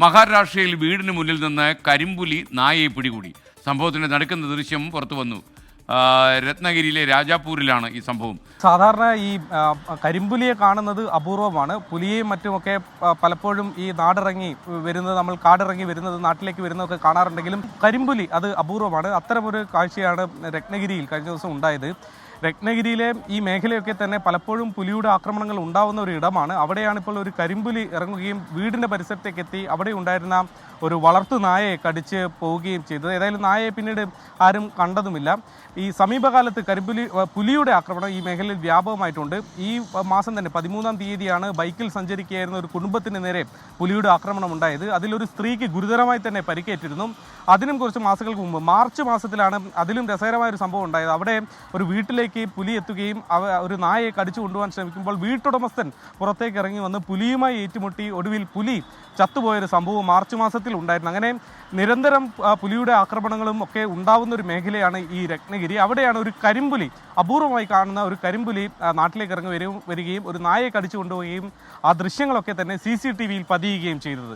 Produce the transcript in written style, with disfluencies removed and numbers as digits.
മഹാരാഷ്ട്രയിൽ വീടിന് മുന്നിൽ നിന്ന് കരിമ്പുലി നായയെ പിടികൂടി. സംഭവത്തിന്റെ നടക്കുന്ന ദൃശ്യം പുറത്തു വന്നു. രത്നഗിരിയിലെ രാജാപൂരിലാണ് ഈ സംഭവം. സാധാരണ ഈ കരിമ്പുലിയെ കാണുന്നത് അപൂർവമാണ്. പുലിയെയും മറ്റുമൊക്കെ പലപ്പോഴും ഈ നാടിറങ്ങി വരുന്നത്, നമ്മൾ കാടിറങ്ങി വരുന്നത്, നാട്ടിലേക്ക് വരുന്നതൊക്കെ കാണാറുണ്ടെങ്കിലും കരിമ്പുലി അത് അപൂർവമാണ്. അത്തരമൊരു കാഴ്ചയാണ് രത്നഗിരിയിൽ കഴിഞ്ഞ ദിവസം ഉണ്ടായത്. രത്നഗിരിയിലെ ഈ മേഖലയൊക്കെ തന്നെ പലപ്പോഴും പുലിയുടെ ആക്രമണങ്ങൾ ഉണ്ടാവുന്ന ഒരു ഇടമാണ്. അവിടെയാണ് ഇപ്പോൾ ഒരു കരിമ്പുലി ഇറങ്ങുകയും വീടിൻ്റെ പരിസരത്തേക്ക് എത്തി അവിടെ ഉണ്ടായിരുന്ന ഒരു വളർത്തു നായയെ കടിച്ച് പോവുകയും ചെയ്തത്. ഏതായാലും നായയെ പിന്നീട് ആരും കണ്ടതുമില്ല. ഈ സമീപകാലത്ത് പുലിയുടെ ആക്രമണം ഈ മേഖലയിൽ വ്യാപകമായിട്ടുണ്ട്. ഈ മാസം തന്നെ 13-ാം തീയതിയാണ് ബൈക്കിൽ സഞ്ചരിക്കുകയായിരുന്ന ഒരു കുടുംബത്തിന് നേരെ പുലിയുടെ ആക്രമണം ഉണ്ടായത്. അതിലൊരു സ്ത്രീക്ക് ഗുരുതരമായി തന്നെ പരിക്കേറ്റിരുന്നു. അതിനും കുറച്ച് മാസങ്ങൾക്ക് മുമ്പ് മാർച്ച് മാസത്തിലാണ് അതിലും രസകരമായൊരു സംഭവം ഉണ്ടായത്. അവിടെ ഒരു വീട്ടിലേക്ക് പുലി എത്തുകയും ഒരു നായയെ കടിച്ചു കൊണ്ടുപോകാൻ ശ്രമിക്കുമ്പോൾ വീട്ടുടമസ്ഥൻ പുറത്തേക്ക് ഇറങ്ങി വന്ന് പുലിയുമായി ഏറ്റുമുട്ടി ഒടുവിൽ പുലി ചത്തുപോയൊരു സംഭവം മാർച്ച് മാസത്തിൽ ഉണ്ടായിരുന്നു. അങ്ങനെ നിരന്തരം പുലിയുടെ ആക്രമണങ്ങളും ഒക്കെ ഉണ്ടാവുന്ന ഒരു മേഖലയാണ് ഈ രത്നഗിരി. അവിടെയാണ് ഒരു കരിമ്പുലി, അപൂർവമായി കാണുന്ന ഒരു കരിമ്പുലി നാട്ടിലേക്ക് ഇറങ്ങി വരികയും ഒരു നായയെ കടിച്ചു കൊണ്ടുപോവുകയും ആ ദൃശ്യങ്ങളൊക്കെ തന്നെ CCTV-യിൽ പതിയുകയും ചെയ്തത്.